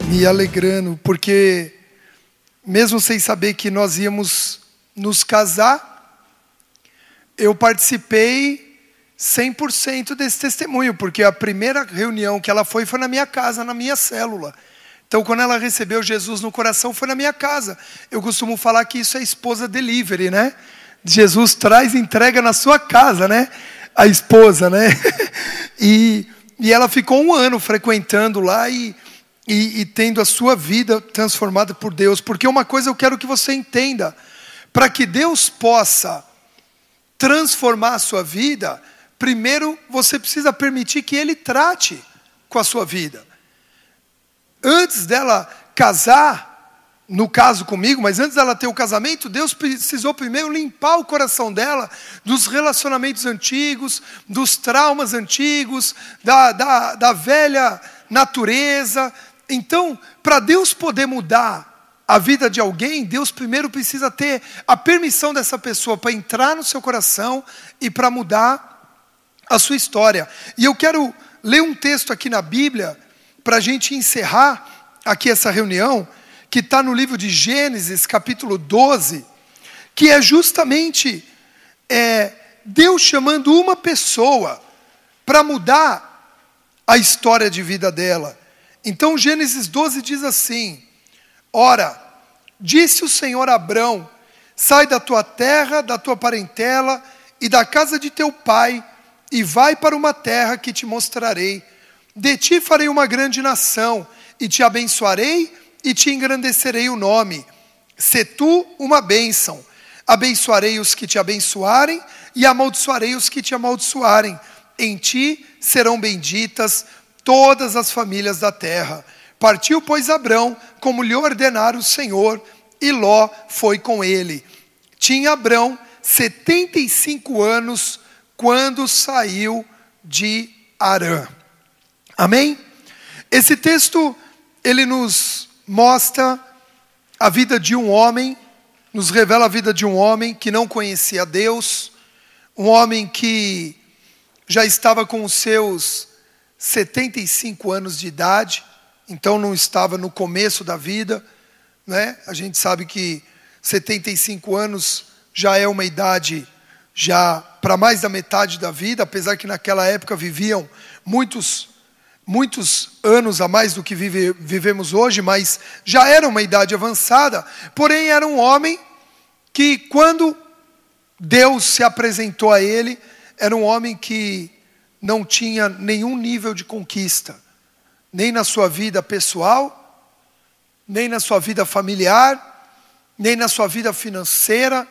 me alegrando, porque mesmo sem saber que nós íamos nos casar, eu participei 100% desse testemunho, porque a primeira reunião que ela foi na minha casa, na minha célula. Então, quando ela recebeu Jesus no coração, foi na minha casa. Eu costumo falar que isso é esposa delivery, né? Jesus traz e entrega na sua casa, né? A esposa, né? E ela ficou 1 ano frequentando lá e tendo a sua vida transformada por Deus. Porque uma coisa eu quero que você entenda. Para que Deus possa transformar a sua vida, primeiro você precisa permitir que Ele trate com a sua vida. Antes dela casar, no caso comigo, mas antes dela ter o casamento, Deus precisou primeiro limpar o coração dela dos relacionamentos antigos, dos traumas antigos, da velha natureza. Então, para Deus poder mudar a vida de alguém, Deus primeiro precisa ter a permissão dessa pessoa para entrar no seu coração e para mudar a sua história. E eu quero ler um texto aqui na Bíblia, para a gente encerrar aqui essa reunião, que está no livro de Gênesis, capítulo 12, que é justamente Deus chamando uma pessoa para mudar a história de vida dela. Então Gênesis 12 diz assim: ora, disse o Senhor a Abrão, sai da tua terra, da tua parentela e da casa de teu pai, e vai para uma terra que te mostrarei. De ti farei uma grande nação, e te abençoarei, e te engrandecerei o nome. Se tu uma bênção, abençoarei os que te abençoarem, e amaldiçoarei os que te amaldiçoarem. Em ti serão benditas todas as famílias da terra. Partiu, pois, Abrão, como lhe ordenara o Senhor, e Ló foi com ele. Tinha Abrão 75 anos, quando saiu de Harã. Amém? Esse texto, ele nos mostra a vida de um homem, nos revela a vida de um homem que não conhecia Deus, um homem que já estava com os seus 75 anos de idade, então não estava no começo da vida, né? A gente sabe que 75 anos já é uma idade já para mais da metade da vida, apesar que naquela época viviam muitos anos a mais do que vivemos hoje, mas já era uma idade avançada. Porém, era um homem que, quando Deus se apresentou a ele, era um homem que não tinha nenhum nível de conquista, nem na sua vida pessoal, nem na sua vida familiar, nem na sua vida financeira,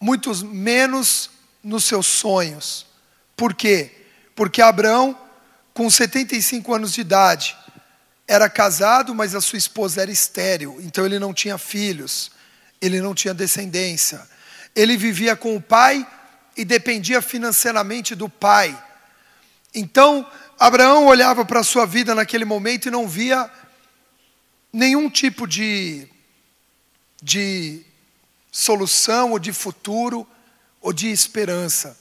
muito menos nos seus sonhos. Por quê? Porque Abrão, com 75 anos de idade, era casado, mas a sua esposa era estéril, então ele não tinha filhos, ele não tinha descendência. Ele vivia com o pai e dependia financeiramente do pai. Então, Abraão olhava para a sua vida naquele momento e não via nenhum tipo de solução, ou de futuro, ou de esperança.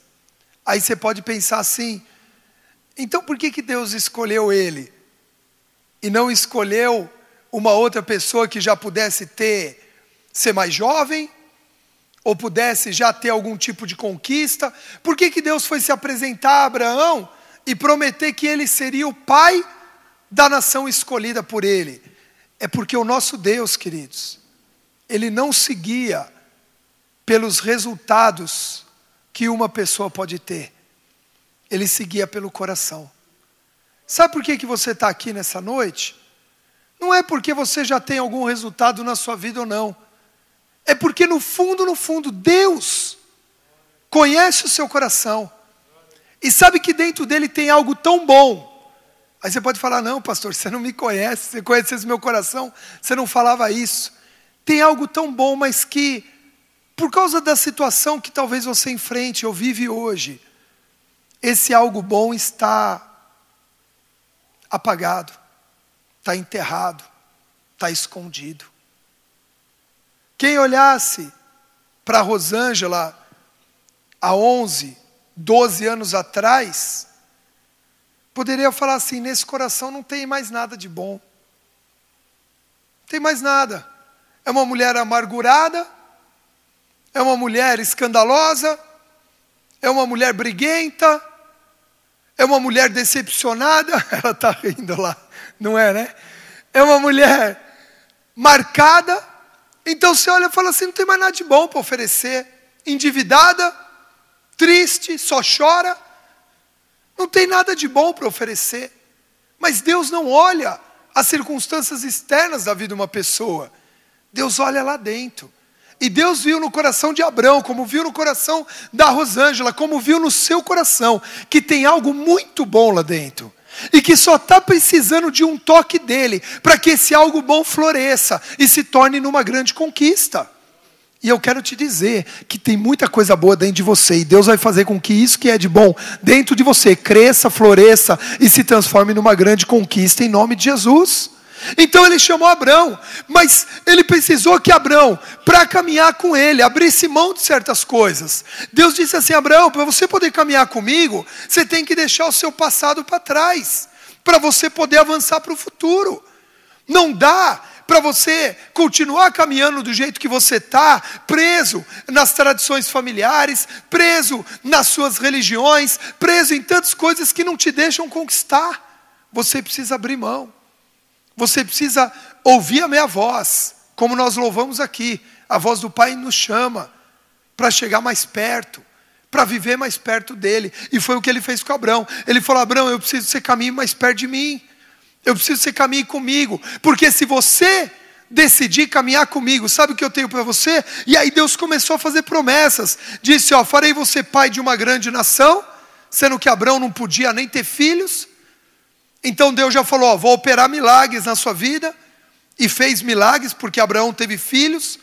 Aí você pode pensar assim: então por que Deus escolheu ele? E não escolheu uma outra pessoa que já pudesse ser mais jovem? Ou pudesse já ter algum tipo de conquista? Por que Deus foi se apresentar a Abraão e prometer que ele seria o pai da nação escolhida por ele? É porque o nosso Deus, queridos, ele não se guia pelos resultados que uma pessoa pode ter. Ele se guia pelo coração. Sabe por que você está aqui nessa noite? Não é porque você já tem algum resultado na sua vida ou não. É porque no fundo, Deus conhece o seu coração. E sabe que dentro dele tem algo tão bom. Aí você pode falar: não, pastor, você não me conhece. Se conhecesse meu coração, você não falava isso. Tem algo tão bom, mas que, por causa da situação que talvez você enfrente ou vive hoje, esse algo bom está apagado, está enterrado, está escondido. Quem olhasse para a Rosângela há 11, 12 anos atrás, poderia falar assim: nesse coração não tem mais nada de bom. tem mais nada. É uma mulher amargurada, é uma mulher escandalosa, é uma mulher briguenta, é uma mulher decepcionada. Ela está rindo lá, não é, né? É uma mulher marcada. Então você olha e fala assim, não tem mais nada de bom para oferecer. Endividada, triste, só chora. Não tem nada de bom para oferecer. Mas Deus não olha as circunstâncias externas da vida de uma pessoa. Deus olha lá dentro. E Deus viu no coração de Abrão, como viu no coração da Rosângela, como viu no seu coração, que tem algo muito bom lá dentro. E que só está precisando de um toque dele, para que esse algo bom floresça e se torne numa grande conquista. E eu quero te dizer que tem muita coisa boa dentro de você. E Deus vai fazer com que isso que é de bom dentro de você cresça, floresça e se transforme numa grande conquista em nome de Jesus. Então ele chamou Abrão, mas ele precisou que Abrão, para caminhar com ele, abrisse mão de certas coisas. Deus disse assim, Abrão, para você poder caminhar comigo, você tem que deixar o seu passado para trás, para você poder avançar para o futuro. Não dá para você continuar caminhando do jeito que você está, preso nas tradições familiares, preso nas suas religiões, preso em tantas coisas que não te deixam conquistar. Você precisa abrir mão. Você precisa ouvir a minha voz, como nós louvamos aqui. A voz do Pai nos chama para chegar mais perto, para viver mais perto dele. E foi o que ele fez com Abrão. Ele falou, Abrão, eu preciso que você caminhe mais perto de mim. Eu preciso que você caminhe comigo. Porque se você decidir caminhar comigo, sabe o que eu tenho para você? E aí Deus começou a fazer promessas. Disse, farei você pai de uma grande nação, sendo que Abrão não podia nem ter filhos. Então Deus já falou, vou operar milagres na sua vida. E fez milagres, porque Abraão teve filhos.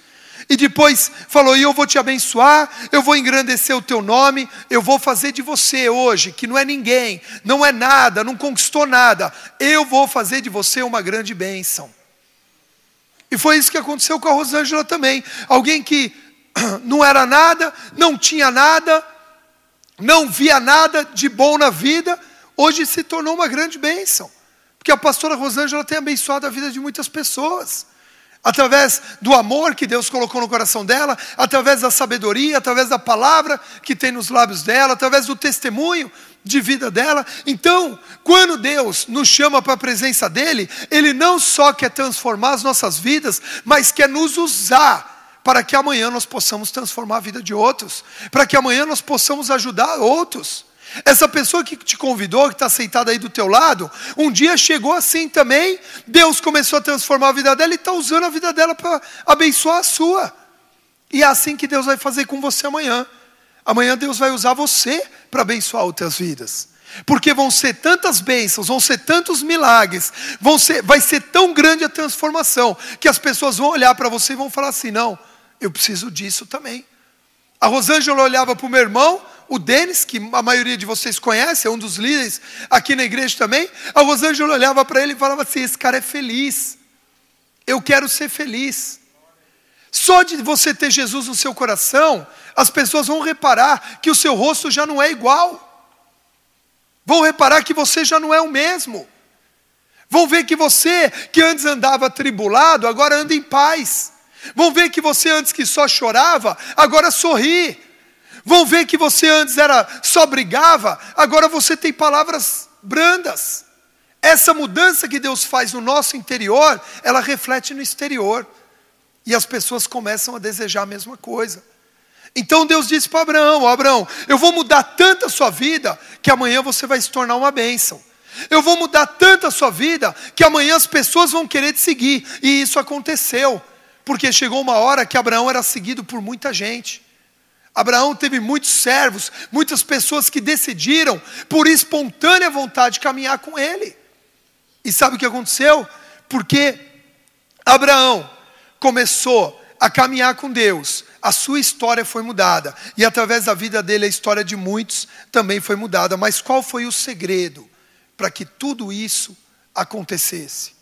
E depois falou, e eu vou te abençoar, eu vou engrandecer o teu nome, eu vou fazer de você hoje, que não é ninguém, não é nada, não conquistou nada, eu vou fazer de você uma grande bênção. E foi isso que aconteceu com a Rosângela também. Alguém que não era nada, não tinha nada, não via nada de bom na vida, hoje se tornou uma grande bênção. Porque a pastora Rosângela tem abençoado a vida de muitas pessoas. Através do amor que Deus colocou no coração dela, através da sabedoria, através da palavra que tem nos lábios dela, através do testemunho de vida dela. Então, quando Deus nos chama para a presença dEle, Ele não só quer transformar as nossas vidas, mas quer nos usar para que amanhã nós possamos transformar a vida de outros, para que amanhã nós possamos ajudar outros. Essa pessoa que te convidou, que está sentada aí do teu lado, um dia chegou assim também, Deus começou a transformar a vida dela e está usando a vida dela para abençoar a sua. E é assim que Deus vai fazer com você amanhã. Amanhã Deus vai usar você para abençoar outras vidas. Porque vão ser tantas bênçãos, vão ser tantos milagres, vai ser tão grande a transformação, que as pessoas vão olhar para você e vão falar assim, não, eu preciso disso também. A Rosângela olhava para o meu irmão, o Denis, que a maioria de vocês conhece, é um dos líderes aqui na igreja também. A Rosângela olhava para ele e falava assim, esse cara é feliz, eu quero ser feliz. Só de você ter Jesus no seu coração, as pessoas vão reparar que o seu rosto já não é igual. Vão reparar que você já não é o mesmo. Vão ver que você, que antes andava atribulado, agora anda em paz. Vão ver que você antes que só chorava, agora sorri. Vão ver que você antes só brigava, agora você tem palavras brandas. Essa mudança que Deus faz no nosso interior, ela reflete no exterior. E as pessoas começam a desejar a mesma coisa. Então Deus disse para Abraão, Abraão, eu vou mudar tanto a sua vida, que amanhã você vai se tornar uma bênção. Eu vou mudar tanto a sua vida, que amanhã as pessoas vão querer te seguir. E isso aconteceu, porque chegou uma hora que Abraão era seguido por muita gente. Abraão teve muitos servos, muitas pessoas que decidiram, por espontânea vontade, caminhar com ele. E sabe o que aconteceu? Porque Abraão começou a caminhar com Deus, a sua história foi mudada. E através da vida dele, a história de muitos também foi mudada. Mas qual foi o segredo para que tudo isso acontecesse?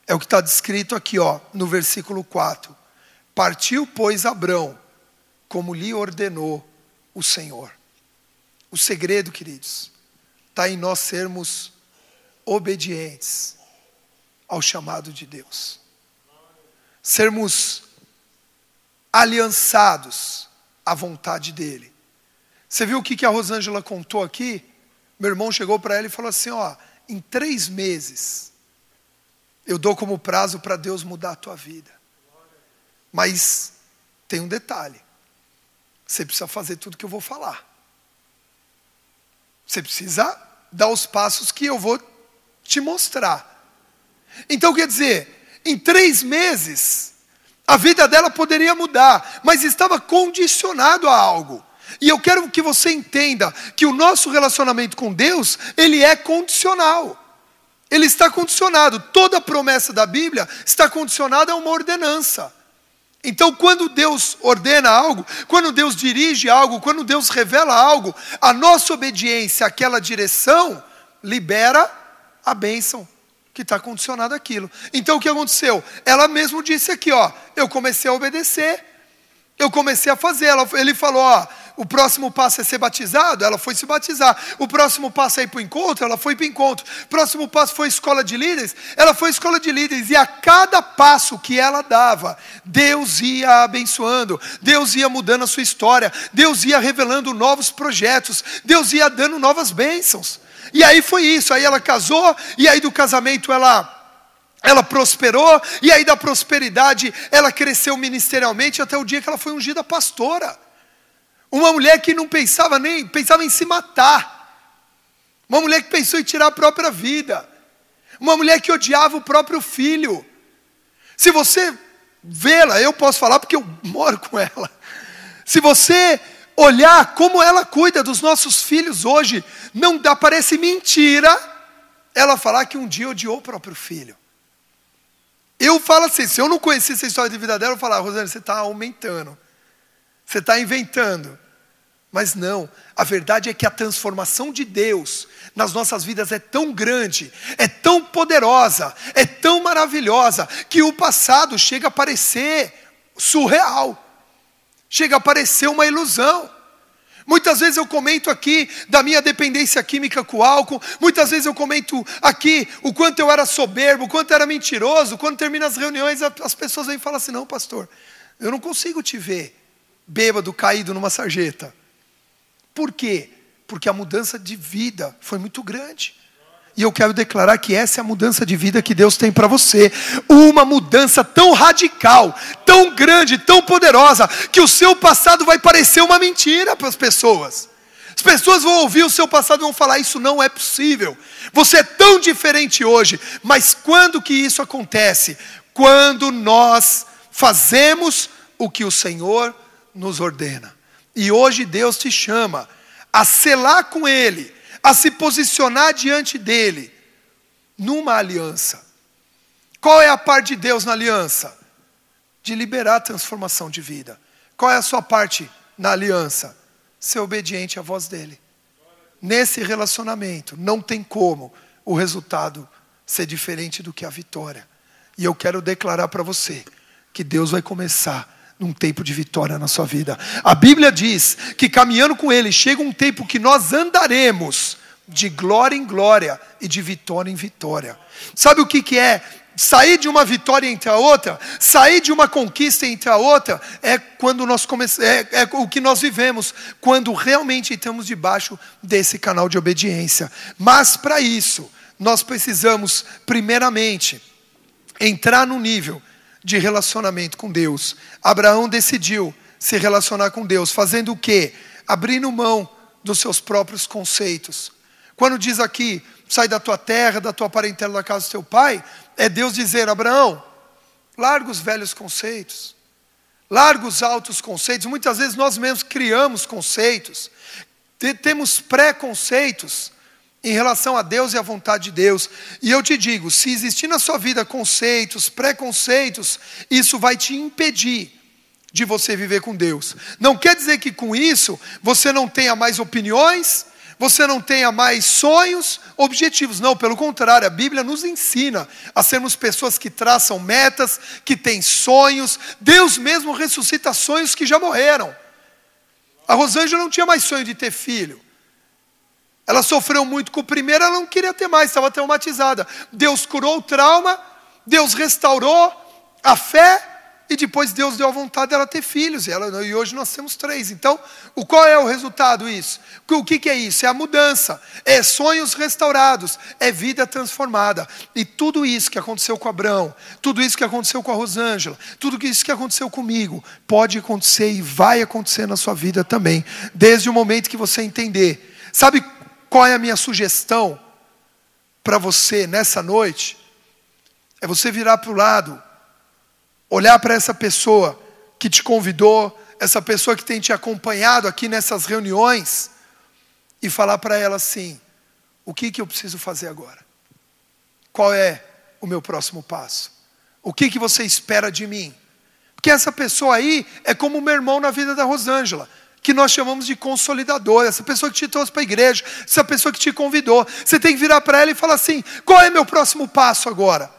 É o que está descrito aqui, no versículo 4. Partiu, pois, Abrão, como lhe ordenou o Senhor. O segredo, queridos, está em nós sermos obedientes ao chamado de Deus. sermos aliançados à vontade dele. Você viu o que a Rosângela contou aqui? Meu irmão chegou para ela e falou assim, ó, em 3 meses, eu dou como prazo para Deus mudar a tua vida. Mas tem um detalhe, você precisa fazer tudo que eu vou falar. Você precisa dar os passos que eu vou te mostrar. Então quer dizer, em 3 meses, a vida dela poderia mudar, mas estava condicionado a algo. E eu quero que você entenda que o nosso relacionamento com Deus, ele é condicional. Ele está condicionado. Toda promessa da Bíblia está condicionada a uma ordenança. Então, quando Deus ordena algo, quando Deus dirige algo, quando Deus revela algo, a nossa obediência àquela direção libera a bênção que está condicionada àquilo. Então, o que aconteceu? Ela mesmo disse aqui, ó, eu comecei a obedecer, eu comecei a fazer. Ele falou, ó, o próximo passo é ser batizado, ela foi se batizar. O próximo passo é ir para o encontro, ela foi para o encontro. O próximo passo foi escola de líderes, ela foi escola de líderes. E a cada passo que ela dava, Deus ia abençoando, Deus ia mudando a sua história, Deus ia revelando novos projetos, Deus ia dando novas bênçãos. E aí foi isso, aí ela casou, e aí do casamento ela prosperou, e aí da prosperidade ela cresceu ministerialmente até o dia que ela foi ungida pastora. Uma mulher que não pensava em se matar. Uma mulher que pensou em tirar a própria vida. Uma mulher que odiava o próprio filho. Se você vê-la, eu posso falar porque eu moro com ela. Se você olhar como ela cuida dos nossos filhos hoje, não dá, parece mentira ela falar que um dia odiou o próprio filho. Eu falo assim, se eu não conhecesse a história de vida dela, eu falo, Rosângela, você está aumentando. Você está inventando. Mas não, a verdade é que a transformação de Deus nas nossas vidas é tão grande, é tão poderosa, é tão maravilhosa, que o passado chega a parecer surreal, chega a parecer uma ilusão. Muitas vezes eu comento aqui da minha dependência química com o álcool, muitas vezes eu comento aqui o quanto eu era soberbo, o quanto eu era mentiroso. Quando termina as reuniões, as pessoas vêm e falam assim, não pastor, eu não consigo te ver bêbado, caído numa sarjeta. Por quê? Porque a mudança de vida foi muito grande. E eu quero declarar que essa é a mudança de vida que Deus tem para você. Uma mudança tão radical, tão grande, tão poderosa, que o seu passado vai parecer uma mentira para as pessoas. As pessoas vão ouvir o seu passado e vão falar, isso não é possível. Você é tão diferente hoje. Mas quando que isso acontece? Quando nós fazemos o que o Senhor nos ordena. E hoje Deus te chama a selar com Ele, a se posicionar diante dEle, numa aliança. Qual é a parte de Deus na aliança? De liberar a transformação de vida. Qual é a sua parte na aliança? Ser obediente à voz dEle. Nesse relacionamento, não tem como o resultado ser diferente do que a vitória. E eu quero declarar para você, que Deus vai começar num tempo de vitória na sua vida. A Bíblia diz que caminhando com Ele, chega um tempo que nós andaremos de glória em glória e de vitória em vitória. Sabe o que é? Sair de uma vitória entre a outra, sair de uma conquista entre a outra, é quando nós é o que nós vivemos, quando realmente estamos debaixo desse canal de obediência. Mas para isso, nós precisamos, primeiramente, entrar no nível de relacionamento com Deus. Abraão decidiu se relacionar com Deus, fazendo o quê? Abrindo mão dos seus próprios conceitos. Quando diz aqui, sai da tua terra, da tua parentela, da casa do teu pai, é Deus dizer, Abraão, larga os velhos conceitos, larga os altos conceitos. Muitas vezes nós mesmos criamos conceitos, temos preconceitos em relação a Deus e à vontade de Deus. E eu te digo, se existir na sua vida conceitos, preconceitos, isso vai te impedir de você viver com Deus. Não quer dizer que com isso você não tenha mais opiniões, você não tenha mais sonhos, objetivos. Não, pelo contrário, a Bíblia nos ensina a sermos pessoas que traçam metas, que têm sonhos. Deus mesmo ressuscita sonhos que já morreram. A Rosângela não tinha mais sonho de ter filho. Ela sofreu muito com o primeiro, ela não queria ter mais, estava traumatizada. Deus curou o trauma, Deus restaurou a fé, E depois Deus deu a vontade dela ter filhos. E hoje nós temos 3. Então, qual é o resultado isso? O que é isso? É a mudança. É sonhos restaurados. É vida transformada. E tudo isso que aconteceu com Abraão, tudo isso que aconteceu com a Rosângela, tudo isso que aconteceu comigo, pode acontecer e vai acontecer na sua vida também. Desde o momento que você entender. Sabe qual é a minha sugestão para você nessa noite? É você virar para o lado, olhar para essa pessoa que te convidou, essa pessoa que tem te acompanhado aqui nessas reuniões, e falar para ela assim: o que eu preciso fazer agora? Qual é o meu próximo passo? O que você espera de mim? Porque essa pessoa aí é como o meu irmão na vida da Rosângela, que nós chamamos de consolidador, essa pessoa que te trouxe para a igreja, essa pessoa que te convidou. Você tem que virar para ela e falar assim: qual é meu próximo passo agora?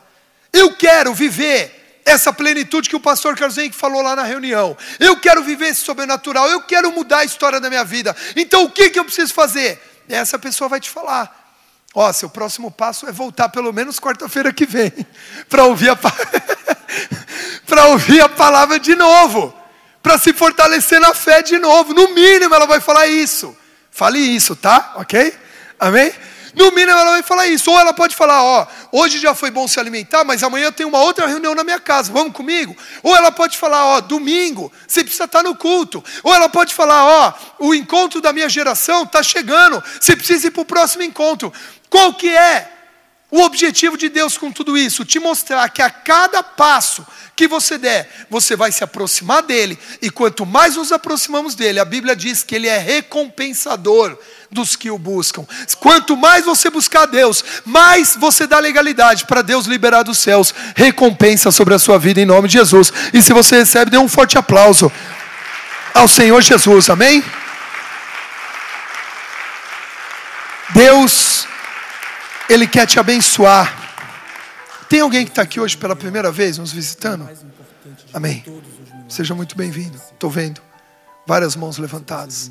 Eu quero viver essa plenitude que o pastor Carlos Henrique falou lá na reunião. Eu quero viver esse sobrenatural. Eu quero mudar a história da minha vida. Então o que eu preciso fazer? E essa pessoa vai te falar: ó, seu próximo passo é voltar pelo menos quarta-feira que vem para ouvir para ouvir a palavra de novo, para se fortalecer na fé de novo. No mínimo ela vai falar isso. Fale isso, tá? Ok? Amém? No mínimo ela vai falar isso. Ou ela pode falar: ó, hoje já foi bom se alimentar, mas amanhã tem uma outra reunião na minha casa, vamos comigo? Ou ela pode falar: ó, domingo você precisa estar no culto. Ou ela pode falar: ó, o encontro da minha geração está chegando, você precisa ir para o próximo encontro. Qual que é o objetivo de Deus com tudo isso? Te mostrar que a cada passo que você der, você vai se aproximar dele. E quanto mais nos aproximamos dele, a Bíblia diz que ele é recompensador dos que o buscam. Quanto mais você buscar a Deus, mais você dá legalidade para Deus liberar dos céus recompensa sobre a sua vida, em nome de Jesus. E se você recebe, dê um forte aplauso ao Senhor Jesus, amém? Deus, Ele quer te abençoar. Tem alguém que está aqui hoje pela primeira vez nos visitando? Amém. Seja muito bem-vindo. Estou vendo várias mãos levantadas.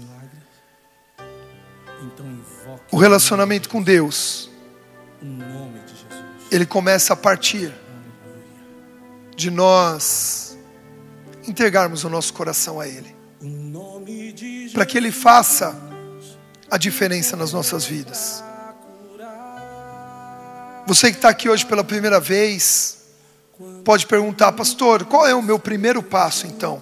O relacionamento com Deus, ele começa a partir de nós entregarmos o nosso coração a Ele, para que Ele faça a diferença nas nossas vidas. Você que está aqui hoje pela primeira vez, pode perguntar: pastor, qual é o meu primeiro passo então?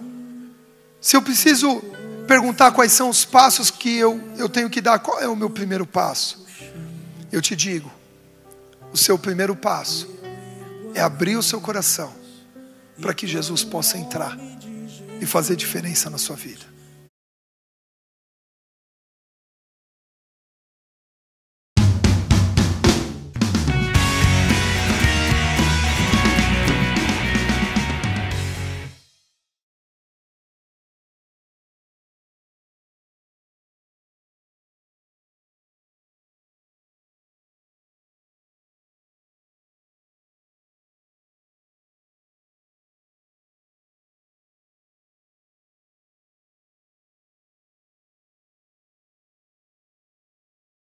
Se eu preciso perguntar quais são os passos que eu tenho que dar, qual é o meu primeiro passo? Eu te digo, o seu primeiro passo é abrir o seu coração para que Jesus possa entrar e fazer diferença na sua vida.